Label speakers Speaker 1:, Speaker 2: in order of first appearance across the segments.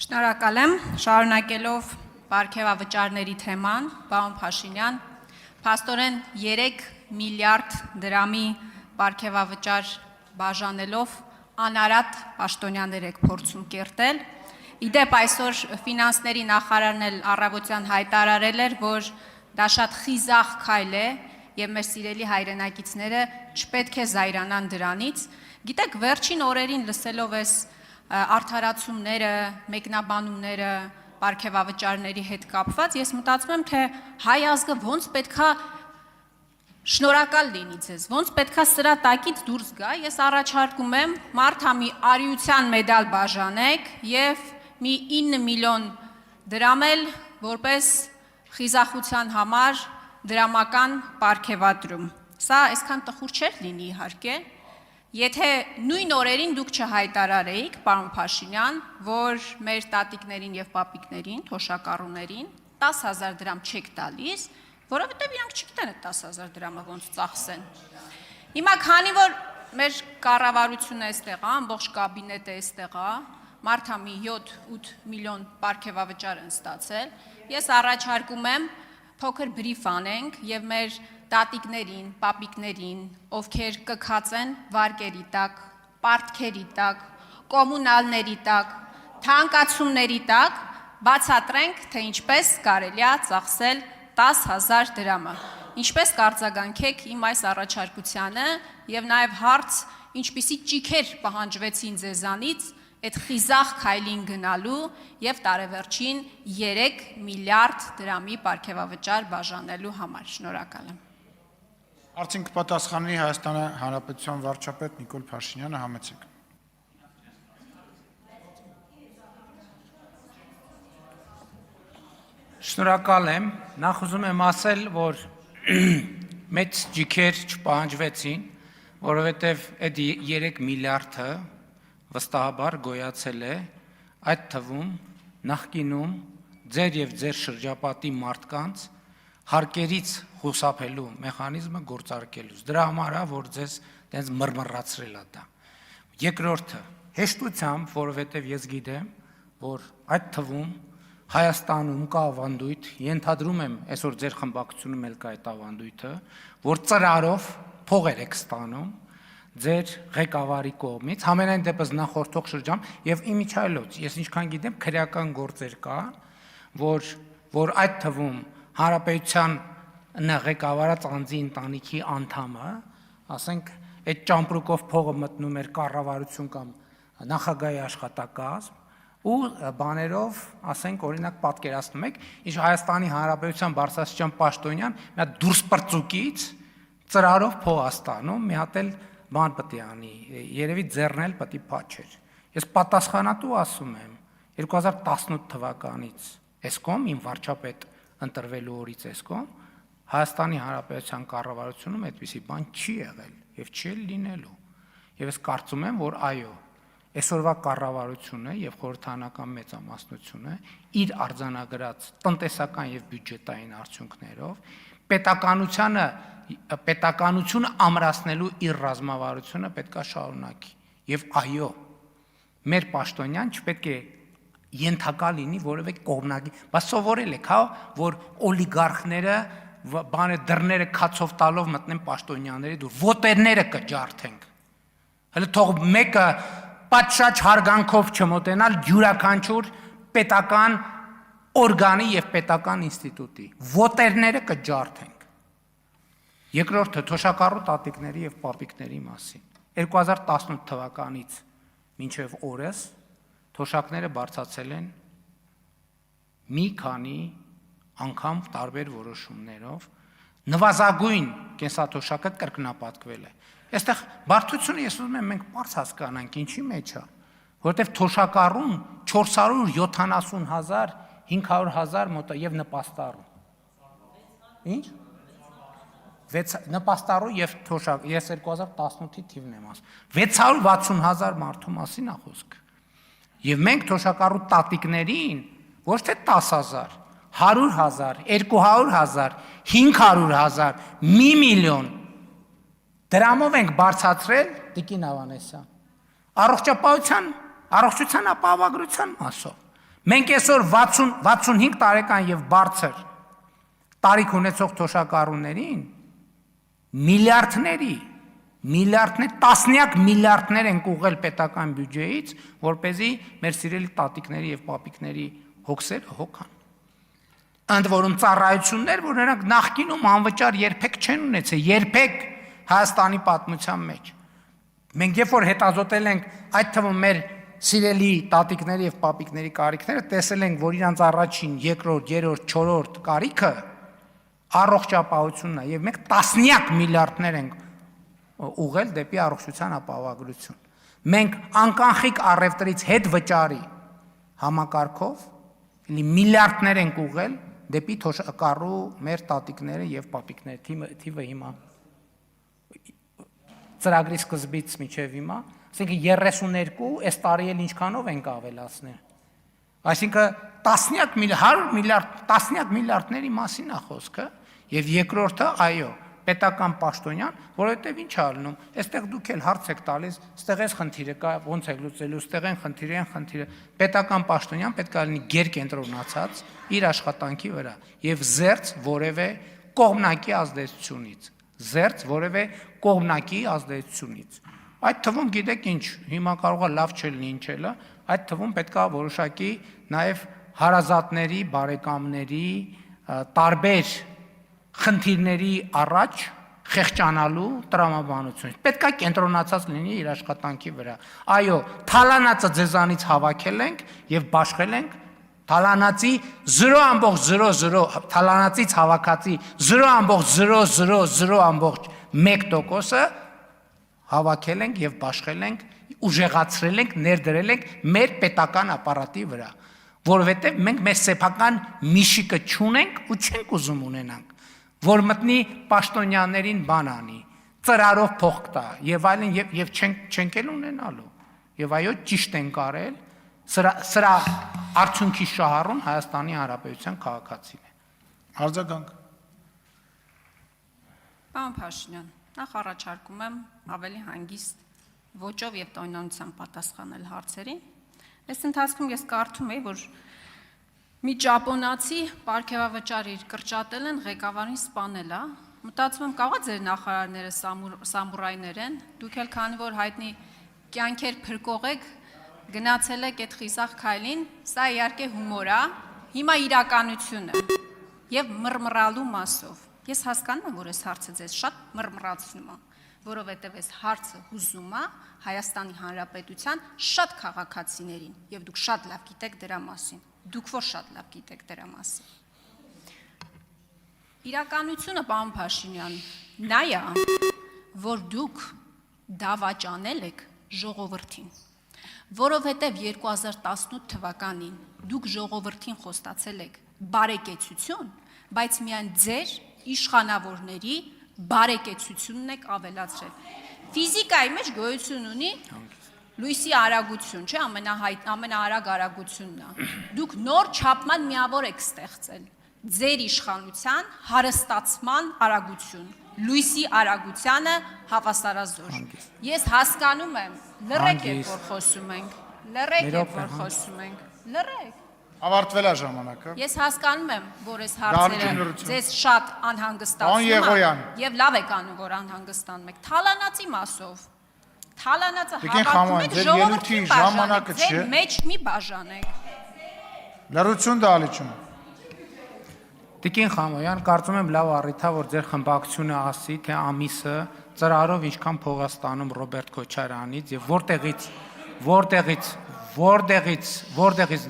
Speaker 1: Շնորհակալ եմ, շարունակելով պարգևավճարների թեման, պարոն Փաշինյան, փաստորեն 3 միլիարդ դրամի պարգևավճար բաժանելով անարատ պաշտոնյաներ եք փորձում կերտել։ Իդեպ այսօր ֆինանսների նախարարն էլ առավոտյան հայտարարել էր, որ դա շատ խիզախ քայլ է եւ մեր սիրելի հայրենակիցները չպետք է զայրանան դրանից։ Գիտեք, վերջին օրերին լսելով այս արդարացումները, մեկնաբանումները, պարգևավճարների հետ կապված, ես մտածում եմ, թե հայ ազգը ոնց պետքա շնորհակալ լինի ձեզ, ոնց պետքա սրա տակից դուրս գա։ Ես առաջարկում եմ մարդա մի արիության մեդալ բաժանեք եւ մի 9 միլիոն դրամ էլ որպես խիզախության համար դրամական պարգևատրում։ Սա այսքան տխուր չէր լինի իհարկե, եթե նույն օրերին դուք չհայտարարեիք, պարոն Փաշինյան, որ մեր տատիկներին եւ պապիկներին, թոշակառուներին 10,000 դրամ չեք տալիս, որովհետեւ իրանք չգիտեն այդ 10,000 դրամը ոնց ծախսեն։ Հիմա քանի որ մեր կառավարությունը այստեղ է, ամբողջ կաբինետը այստեղ է, մարդա մի 7-8 միլիոն պարգևավճար են ստացել, ես առաջարկում եմ փոքր բրիֆ անենք եւ մեր տատիկներին, պապիկներին, ովքեր կքած են վարկերի տակ, պարտքերի տակ, կոմունալների տակ, թանկացումների տակ, բացատրենք, թե ինչպես կարելի է ծախսել 10,000 դրամը։ Ինչպես կարձագանքեք իմ այս առաջարկությանը եւ նաեւ հարց, ինչպիսի ճիքեր պահանջվեցին ձեզանից այդ խիզախ քայլին գնալու եւ տարեվերջին 3 միլիարդ դրամի պարգևավճար բաժանելու համար։ Շնորհակալ եմ։
Speaker 2: Արդյոք կպատասխանի Հայաստանի Հանրապետության վարչապետ Նիկոլ Փաշինյանը, համեցեք։
Speaker 3: Շնորհակալ եմ, նախ ուզում եմ ասել, որ մեծ ջիքեր չպահանջվեցին, որովհետև այդ 3 միլիարդը վստահաբար գոյացել է, այդ թվում նախկինում ձեր եւ ձեր շրջապատի մարդկանց հարկերից խուսափելու մեխանիզմը գործարկելուց։ Դրա համար է, որ ձեզ տենց մռմռացրել է դա։ Երկրորդը, հեշտությամբ, որովհետև ես գիտեմ, որ այդ թվում Հայաստանում կա ավանդույթ, ենթադրում եմ, այսօր ձեր խմբակցությունում էլ կա այդ ավանդույթը, որ ծրարով փողեր եք ստանում ձեր ղեկավարի կողմից, համենայն դեպս նախորդող շրջան եւ իմիջայլոց, ես ինչքան գիտեմ, քրեական գործեր կա, որ այդ թվում Հանրապետության ղեկավարած անձի ընտանիքի անդամը, ասենք, այդ ճամպրուկով փողը մտնում էր կառավարություն կամ նախագահի աշխատակազմ ու բաներով, ասենք, օրինակ պատկերացնում եք, ինչ Հայաստանի Հանրապետության բարձրաստիճան պաշտոնյան մի հատ դուրս պրծուկից ծրարով փող է ստանում, մի հատ էլ բան պետք է անի, երևի ձեռն էլ պետք է փաչեր։ Ես պատասխանատու ասում եմ, 2018 թվականից էսկոմ իմ վարչապետ ընտրվելու օրից էսկոմ Հայաստանի Հանրապետության կառավարությունում այդպիսի բան չի եղել եւ չի լինելու։ Եվ ես կարծում եմ, որ այո, այսօրվա կառավարությունը եւ խորհրդարանական մեծամասնությունը իր արձանագրած տնտեսական եւ բյուջետային արդյունքներով պետականությունը ամրացնելու իր ռազմավարությունը պետքա շարունակի։ Եվ այո, մեր պաշտոնյան չպետք է ենթակա լինի որևէ կողմնակի, բայց սովորել եք, հա, որ օլիգարխները դռները քացով տալով մտնեն պաշտոնյաների դուր, ոտերները կջարդենք։ Հələ թող մեկը պատշաճ հարգանքով չմոտենալ յուրաքանչյուր պետական օրգանի եւ պետական ինստիտուտի, ոտերները կջարդենք։ Երկրորդը թոշակառու տատիկների եւ պապիկների մասին։ 2018 թվականից մինչև օրս թոշակները բարձրացել են մի քանի անգամ տարբեր որոշումներով, նվազագույն կենսաթոշակը կրկնապատկվել է։ Այստեղ բարդությունը ես ուզում եմ մենք բարձ հասկանանք ինչի մեջ է, որովհետև թոշակառուն 470,000, 500,000 մոտ եւ նպաստառու։ Ինչ? Նպաստառու եւ թոշակ, ես 2018-ի թիվն եմ ասում։ 660,000 մարդու մասին է խոսքը։ Եվ մենք թոշակառու տատիկներին ոչ թե 10,000, 100,000, 200,000, 500,000, 1 միլիոն դրամով ենք բարձրացրել Տիկին Ավանեսյան։ Առողջության ապահովագրության մասով Մենք այսօր 65 տարեկան եւ բարձր տարիք ունեցող թոշակառուներին միլիարդներ, տասնյակ միլիարդներ են ուղղել պետական բյուջեից, որպեսզի մեր սիրելի տատիկների եւ պապիկների հոգսերը հոգան։ Ընդ որում ծառայություններ, որ նրանք նախկինում անվճար երբեք չեն ունեցել, երբեք Հայաստանի պատմության մեջ։ Մենք երբ որ հետազոտել ենք այդ թվում մեր սիրելի տատիկների եւ պապիկների կարիքները, տեսել ենք, որ իրանց առաջին, երկրորդ, երրորդ, չորրորդ կարիքը առողջապահությունն է եւ մենք տասնյակ միլիարդներ ենք ուղղել դեպի առողջության ապահովագրություն։ Մենք անկախիկ առևտրից հետ վճարի համակարգով միլիարդներ ենք ուղղել դեպի թոշակառու մեր տատիկները եւ պապիկները, թիվը հիմա ծրագրի սկզբից մինչև հիմա, ասենք 32, այս տարի էլ ինչքանով ենք ավելացնել։ Այսինքն տասնյակ միլիարդների մասին է խոսքը, եւ երկրորդը, այո, պետական պաշտոնյան, որովհետեւ ինչ է ալնում, այստեղ դուք էլ հարց եք տալիս, այստեղ էս խնդիրը կա, ոնց եք լուծելու, այստեղ են խնդիրը, պետական պաշտոնյան պետք է լինի գերկենտրոնացած իր աշխատանքի վրա եւ զերծ որևէ կողմնակի ազդեցությունից, Այդ թվում գիտեք ինչ, հիմա կարող է լավ չլինի ինչ էլա, այդ թվում պետք է որոշակի նաև հարազատների, բարեկամների, տարբեր խնդիրների առաջ խեղճանալու տրամաբանություն։ Պետք է կենտրոնացած լինի իր աշխատանքի վրա։ Այո, թալանածը ձեզանից հավաքել ենք եւ բաշխել ենք, թալանածի 0.00, թալանածից հավաքածի 0.000.1%-ը հավաքել ենք եւ բաշխել ենք, ուժեղացրել ենք, ներդրել ենք մեր պետական ապարատի վրա, որովհետեւ մենք մեր սեփական միշիկը չունենք ու չենք ուզում ունենանք, որ մտնի պաշտոնյաներին բան անի, ծրարով փող տա եւ այլն եւ չենք էլ ունենալու։ Եվ այո, ճիշտ են կարել, սրա արդյունքի շահառուն Հայաստանի Հանրապետության քաղաքացին է։
Speaker 2: Արձագանք։
Speaker 1: Պարոն Փաշինյան, նախ առաջարկում եմ ավելի հանգիստ ոճով եւ տոնանությամբ պատասխանել հարցերին։ Այս ընթացքում ես կարդում եի, որ մի ճապոնացի պարգևավճար իր կրճատել են, ղեկավարին սպանել է։ Մտածում եմ, կարող է ձեր նախարարները սամուրայներ են, դուք էլ քանի որ հայտնի կյանքեր փրկող եք, գնացել եք այդ խիզախ քայլին, սա իհարկե հումոր է, հիմա իրականություն է եւ մռմռալու մասով։ Ես հասկանում եմ, որ այս հարցը ձեզ շատ մռմռացնում է, որովհետև այս հարցը հուզում է Հայաստանի Հանրապետության շատ քաղաքացիներին, եւ դուք շատ լավ գիտեք դրա մասին։ Դուք որ շատ լավ գիտեք դրա մասին։ Իրականությունը, պարոն Փաշինյան, նա է, որ դուք դավաճանել եք ժողովրդին, որովհետև 2018 թվականին դուք ժողովրդին խոստացել եք բարեկեցություն, բայց միայն ձեր իշխանավորների բարեկեցությունն եք ավելացրել։ Ֆիզիկայի մեջ գոյություն ունի լույսի արագություն, չէ, ամենաարագ արագությունն է։ Դուք նոր չափման միավոր եք ստեղծել ձեր իշխանության հարստացման արագություն, լույսի արագությանը հավասարազոր։ Ես հասկանում եմ, լռեք եք, որ խոսում ենք, լռեք։
Speaker 2: Ավարտվել է ժամանակը։
Speaker 1: Ես հասկանում եմ, որ այս հարցերը ձեզ շատ անհանգստացնում են եւ լավ եք անում, որ անհանգստանում եք։ Թալանացի մասով։ Թալանացը հավատում եք ժողովրդին ժամանակը չէ։ Ձեր մեջ մի բաժանեք։
Speaker 2: Լրություն դալիճում։
Speaker 3: Տիկին Խամոյան, կարծում եմ լավ առիթ է, որ ձեր խմբակցությունը ասի, թե ամիսը ծրարով ինչքան փող է ստանում Ռոբերտ Քոչարյանից եւ որտեղից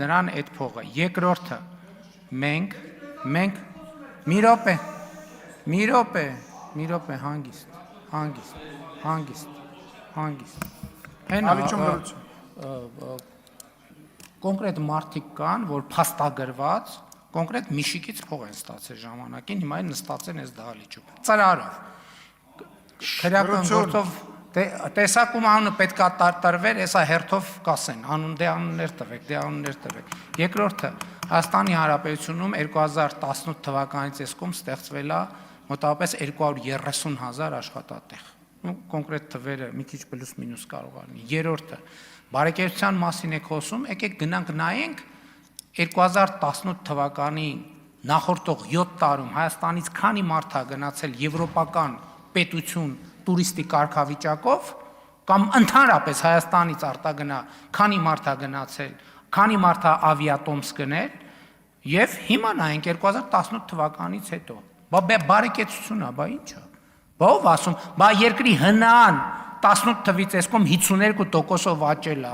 Speaker 3: նրան այդ փողը։ Երկրորդը, մենք մի րոպե, հանգիստ։
Speaker 2: Դալիճում լրություն։
Speaker 3: Կոնկրետ մարդիկ կան, որ փաստագրված կոնկրետ միշիկից փող են ստացել ժամանակին, հիմա են նստած են այս դահլիճում։ Ծրարով։ Քրեական գործով տեսակում անունը պետք է տրվեր, հեսա հերթով կասեն, անուններ տվեք։ Երկրորդը, Հայաստանի Հանրապետությունում 2018 թվականից այսքոմ ստեղծվել է մոտավորապես 230,000 աշխատատեղ։ Կոնկրետ թվերը մի քիչ պլյուս մինուս կարող է լինի։ Երրորդը, բարեկեցության մասին եք խոսում, եկեք գնանք նայենք 2018 թվականի նախորդող 7 տարում Հայաստանից քանի մարդ է գնացել եվրոպական պետություն տուրիստի կարգավիճակով կամ ընդհանրապես Հայաստանից արտագնա քանի մարդ է գնացել, քանի մարդ է ավիատոմս գնել եւ հիմա նայենք 2018 թվականից հետո բարեկեցություն է, բա ի՞նչ է։ Բա ով ասում, բա երկրի հնան 18 թվից էսկոմ 52%-ով աճել է։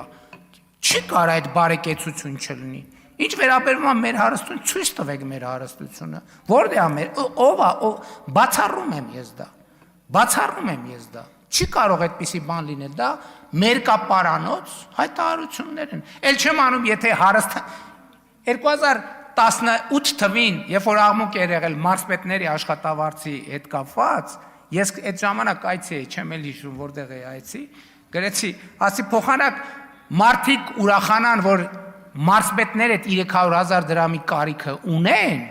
Speaker 3: Չի կարող այդ բարեկեցություն չլինի։ Ինչ վերաբերում է մեր հարստություն, ցույց տվեք մեր հարստությունը։ Որտե՞ղ է մեր, ով է, բացառում եմ ես դա։ Չի կարող այդպիսի բան լինել, դա մերկապարանոց հայտարարություններ են։ Էլ չեմ անում, եթե հարստը 2018 թվին, երբ որ աղմուկ էր եղել մարզպետների աշխատավարձի հետ կապված, ես այդ ժամանակ այցի էի, չեմ էլ հիշում որտեղ էի այցի, գրեցի, ասի փոխանակ մարդիկ ուրախանան, որ մարզպետները 300,000 դրամի կարիքը ունեն,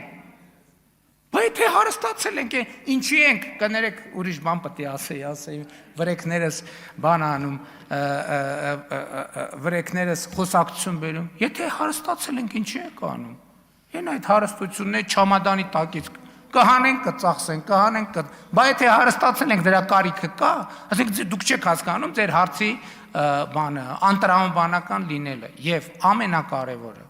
Speaker 3: բայց եթե հարստացել ենք, ինչի ենք, կներեք ուրիշ բան պետք է ասեի, վրեքներս բան անում, վրեքներս խոսակցություն բերում, եթե հարստացել ենք, ինչի ենք անում, են այդ հարստությունները չամադանի տակից կհանենք, կծախսենք, բայց եթե հարստացել ենք, դրա կարիքը կա, ասենք դուք չեք հասկանում ձեր հարցի բանը, անտրամաբանական լինելը եւ ամենակարևորը,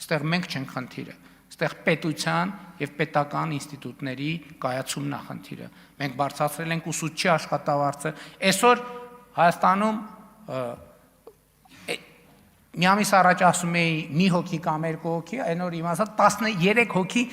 Speaker 3: այստեղ մենք չենք խնդիրը, այստեղ պետության եւ պետական ինստիտուտների կայացումն է խնդիրը։ Մենք բարձրացրել ենք ուսուցչի աշխատավարձը, այսօր Հայաստանում մի ամիս առաջ ասում էի մի հոգի կամ երկու հոգի, այն օր իմացա 13 հոգի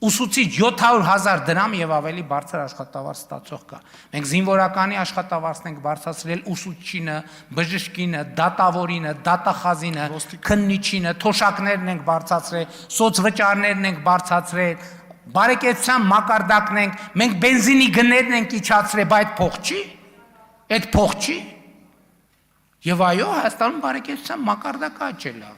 Speaker 3: ուսուցիչ 700,000 դրամ եւ ավելի բարձր աշխատավարձ ստացող կա։ Մենք զինվորականի աշխատավարձն ենք բարձրացրել ուսուցչինը, բժշկինը, դատավորինը, դատախազինը, քննիչինը, թոշակներն ենք բարձրացրել, սոցվճարներն ենք բարձրացրել, բարեկեցության մակարդակն ենք, մենք բենզինի գներն ենք իջացրել, բայց այդ փող չի։ Եվ այո, Հայաստանում բարեկեցության մակարդակը աճել է։